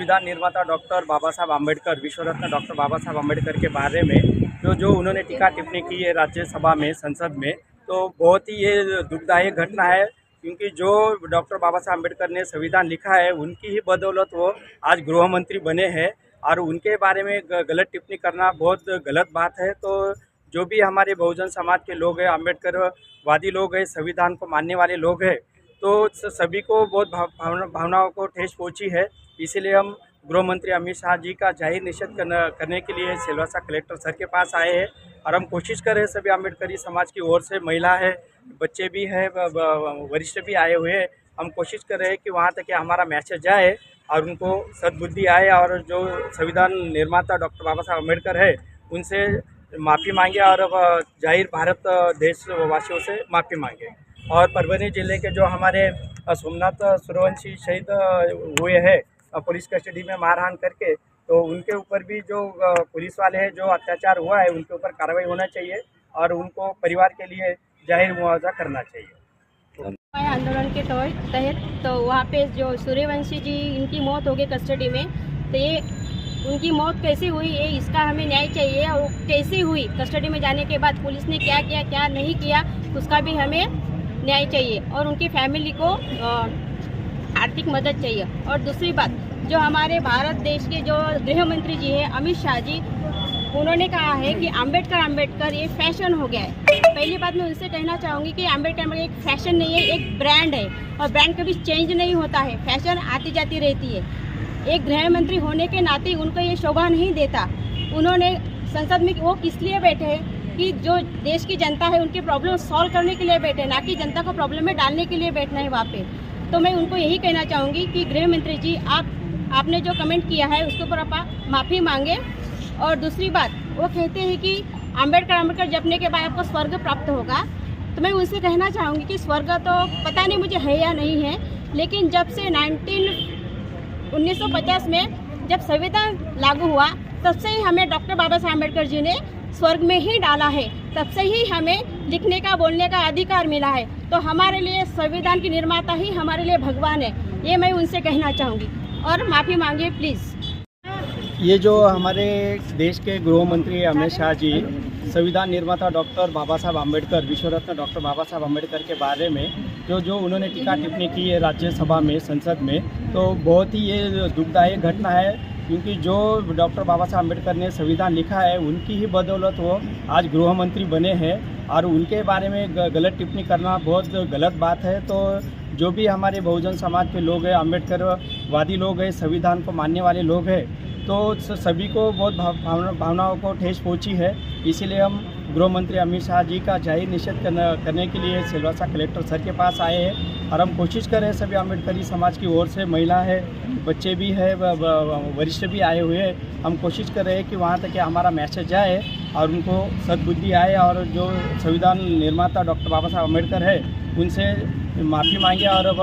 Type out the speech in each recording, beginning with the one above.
संविधान निर्माता डॉक्टर बाबा साहब अम्बेडकर, विश्व रत्न डॉक्टर बाबा साहब अम्बेडकर के बारे में जो उन्होंने टीका टिप्पणी की है राज्यसभा में, संसद में, तो बहुत ही ये दुखदायक घटना है। क्योंकि जो डॉक्टर बाबा साहब अम्बेडकर ने संविधान लिखा है, उनकी ही बदौलत वो आज गृह मंत्री बने हैं और उनके बारे में गलत टिप्पणी करना बहुत गलत बात है। तो जो भी हमारे बहुजन समाज के लोग हैं, अम्बेडकरवादी लोग हैं, संविधान को मानने वाले लोग हैं, तो सभी को बहुत भावनाओं को ठेस पहुंची है। इसीलिए हम गृह मंत्री अमित शाह जी का जाहिर निषेध करने के लिए सिलवासा कलेक्टर सर के पास आए हैं और हम कोशिश कर रहे हैं सभी अम्बेडकरी समाज की ओर से, महिला है, बच्चे भी हैं, वरिष्ठ भी आए हुए हैं। हम कोशिश कर रहे हैं कि वहाँ तक हमारा मैसेज जाए और उनको सद्बुद्धि आए और जो संविधान निर्माता डॉक्टर बाबा साहब अम्बेडकर है उनसे माफ़ी मांगे और जाहिर भारत देशवासियों से माफ़ी मांगे। और परभनी जिले के जो हमारे सोमनाथ सूर्यवंशी शहीद हुए हैं पुलिस कस्टडी में मारहान करके, तो उनके ऊपर भी जो पुलिस वाले हैं, जो अत्याचार हुआ है, उनके ऊपर कार्रवाई होना चाहिए और उनको परिवार के लिए जाहिर मुआवजा करना चाहिए। आंदोलन के तहत तो वहाँ पे जो सूर्यवंशी जी, इनकी मौत हो गई कस्टडी में, तो ये उनकी मौत कैसे हुई, ये इसका हमें न्याय चाहिए। और कैसे हुई, कस्टडी में जाने के बाद पुलिस ने क्या किया क्या नहीं किया, उसका भी हमें न्याय चाहिए और उनकी फैमिली को आर्थिक मदद चाहिए। और दूसरी बात, जो हमारे भारत देश के जो गृह मंत्री जी हैं अमित शाह जी, उन्होंने कहा है कि अम्बेडकर ये फैशन हो गया है। पहली बात मैं उनसे कहना चाहूँगी कि अम्बेडकर एक फैशन नहीं है, एक ब्रांड है और ब्रांड कभी चेंज नहीं होता है, फैशन आती जाती रहती है। एक गृह मंत्री होने के नाते उनको ये शोभा नहीं देता। उन्होंने संसद में वो किस लिए बैठे हैं कि जो देश की जनता है उनके प्रॉब्लम सॉल्व करने के लिए बैठे, ना कि जनता को प्रॉब्लम में डालने के लिए बैठना है वहाँ पे। तो मैं उनको यही कहना चाहूँगी कि गृह मंत्री जी, आपने जो कमेंट किया है उसके ऊपर आप माफ़ी मांगे। और दूसरी बात, वो कहते हैं कि अम्बेडकर जपने के बाद आपको स्वर्ग प्राप्त होगा, तो मैं उनसे कहना चाहूँगी कि स्वर्ग तो पता नहीं मुझे है या नहीं है, लेकिन जब से 1950 में जब संविधान लागू हुआ, तब से ही हमें डॉक्टर बाबा साहब अम्बेडकर जी ने स्वर्ग में ही डाला है, तब से ही हमें लिखने का बोलने का अधिकार मिला है। तो हमारे लिए संविधान की निर्माता ही हमारे लिए भगवान है, ये मैं उनसे कहना चाहूँगी और माफ़ी मांगिए प्लीज़। ये जो हमारे देश के गृह मंत्री अमित शाह जी संविधान निर्माता डॉक्टर बाबा साहब अम्बेडकर, विश्व रत्न डॉक्टर बाबा साहब अम्बेडकर के बारे में जो उन्होंने टीका टिप्पणी की है राज्यसभा में, संसद में, तो बहुत ही ये दुखदायक घटना है। क्योंकि जो डॉक्टर बाबा साहब अम्बेडकर ने संविधान लिखा है, उनकी ही बदौलत वो आज गृह मंत्री बने हैं और उनके बारे में गलत टिप्पणी करना बहुत गलत बात है। तो जो भी हमारे बहुजन समाज के लोग हैं, अम्बेडकरवादी लोग हैं, संविधान को मानने वाले लोग हैं, तो सभी को बहुत भावनाओं को ठेस पहुंची है। इसीलिए हम गृह मंत्री अमित शाह जी का जाहिर निषेध करने के लिए सिलवासा कलेक्टर सर के पास आए हैं और हम कोशिश कर रहे हैं सभी अम्बेडकरी समाज की ओर से, महिला है, बच्चे भी हैं, वरिष्ठ भी आए हुए हैं। हम कोशिश कर रहे हैं कि वहाँ तक हमारा मैसेज जाए और उनको सद्बुद्धि आए और जो संविधान निर्माता डॉक्टर बाबा साहब अम्बेडकर है उनसे माफ़ी मांगे और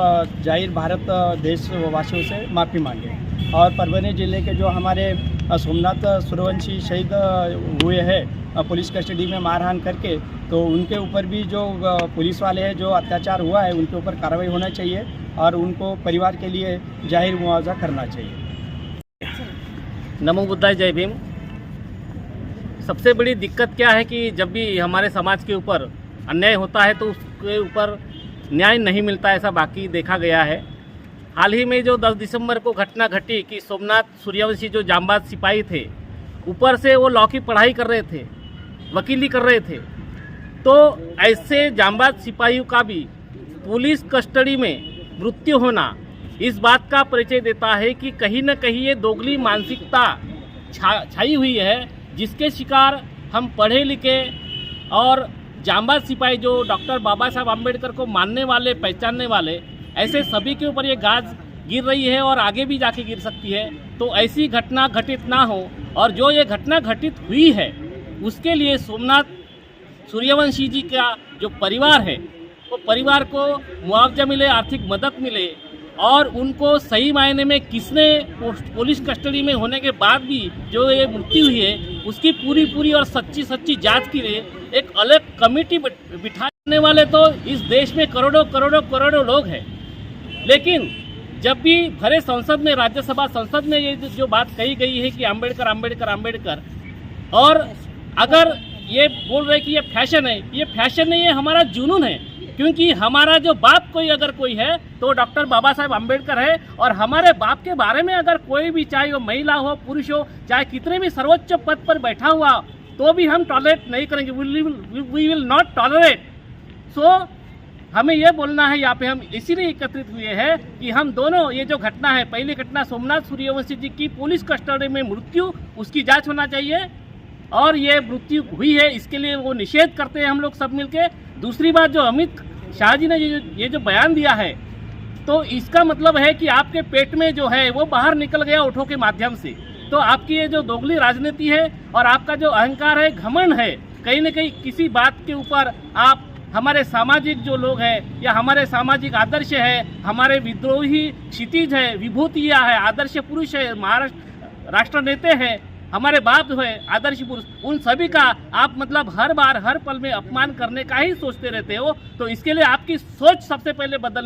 जाहिर भारत देशवासियों से माफ़ी मांगे। और परभनी जिले के जो हमारे सोमनाथ सूर्यवंशी शहीद हुए हैं पुलिस कस्टडी में मारहान करके, तो उनके ऊपर भी जो पुलिस वाले हैं, जो अत्याचार हुआ है, उनके ऊपर कार्रवाई होना चाहिए और उनको परिवार के लिए जाहिर मुआवजा करना चाहिए। नमो बुद्धाय, जय भीम। सबसे बड़ी दिक्कत क्या है कि जब भी हमारे समाज के ऊपर अन्याय होता है तो उसके ऊपर न्याय नहीं मिलता, ऐसा बाकी देखा गया है। हाल ही में जो 10 दिसंबर को घटना घटी कि सोमनाथ सूर्यवंशी जो जांबाज सिपाही थे, ऊपर से वो लॉ की पढ़ाई कर रहे थे, वकीली कर रहे थे, तो ऐसे जांबाज सिपाहियों का भी पुलिस कस्टडी में मृत्यु होना इस बात का परिचय देता है कि कहीं न कहीं ये दोगली मानसिकता छाई हुई है, जिसके शिकार हम पढ़े लिखे और जांबाज सिपाही जो डॉक्टर बाबा साहब अम्बेडकर को मानने वाले, पहचानने वाले, ऐसे सभी के ऊपर ये गाज गिर रही है और आगे भी जाके गिर सकती है। तो ऐसी घटना घटित ना हो, और जो ये घटना घटित हुई है उसके लिए सोमनाथ सूर्यवंशी जी का जो परिवार है, वो परिवार को मुआवजा मिले, आर्थिक मदद मिले और उनको सही मायने में किसने पुलिस कस्टडी में होने के बाद भी जो ये मृत्यु हुई है उसकी पूरी और सच्ची जांच के लिए एक अलग कमेटी बिठाने वाले तो इस देश में करोड़ों लोग हैं। लेकिन जब भी भरे संसद में, राज्यसभा संसद में ये जो बात कही गई है कि अम्बेडकर अम्बेडकर अम्बेडकर, और अगर ये बोल रहे कि ये फैशन है, ये फैशन नहीं है, हमारा जुनून है। क्योंकि हमारा जो बाप कोई अगर कोई है तो डॉक्टर बाबा साहेब अम्बेडकर है, और हमारे बाप के बारे में अगर कोई भी, चाहे वो महिला हो पुरुष हो, चाहे कितने भी सर्वोच्च पद पर बैठा हुआ, तो भी हम टॉलरेट नहीं करेंगे, वी विल नॉट टॉलरेट। सो हमें यह बोलना है, यहाँ पे हम इसीलिए एकत्रित हुए हैं कि हम दोनों, ये जो घटना है, पहली घटना सोमनाथ सूर्यवंशी जी की पुलिस कस्टडी में मृत्यु, उसकी जांच होना चाहिए, और ये मृत्यु हुई है इसके लिए वो निषेध करते हैं हम लोग सब मिलके। दूसरी बात, जो अमित शाह जी ने ये जो बयान दिया है, तो इसका मतलब है कि आपके पेट में जो है वो बाहर निकल गया ओठों के माध्यम से। तो आपकी ये जो दोगली राजनीति है और आपका जो अहंकार है, घमंड है, कहीं न कहीं किसी बात के ऊपर आप हमारे सामाजिक जो लोग हैं या हमारे सामाजिक आदर्श है, हमारे विद्रोही क्षितिज है, विभूतियाँ है, आदर्श पुरुष है, महाराष्ट्र राष्ट्र नेता है, हमारे बाप जो है आदर्श पुरुष, उन सभी का आप मतलब हर बार हर पल में अपमान करने का ही सोचते रहते हो। तो इसके लिए आपकी सोच सबसे पहले बदल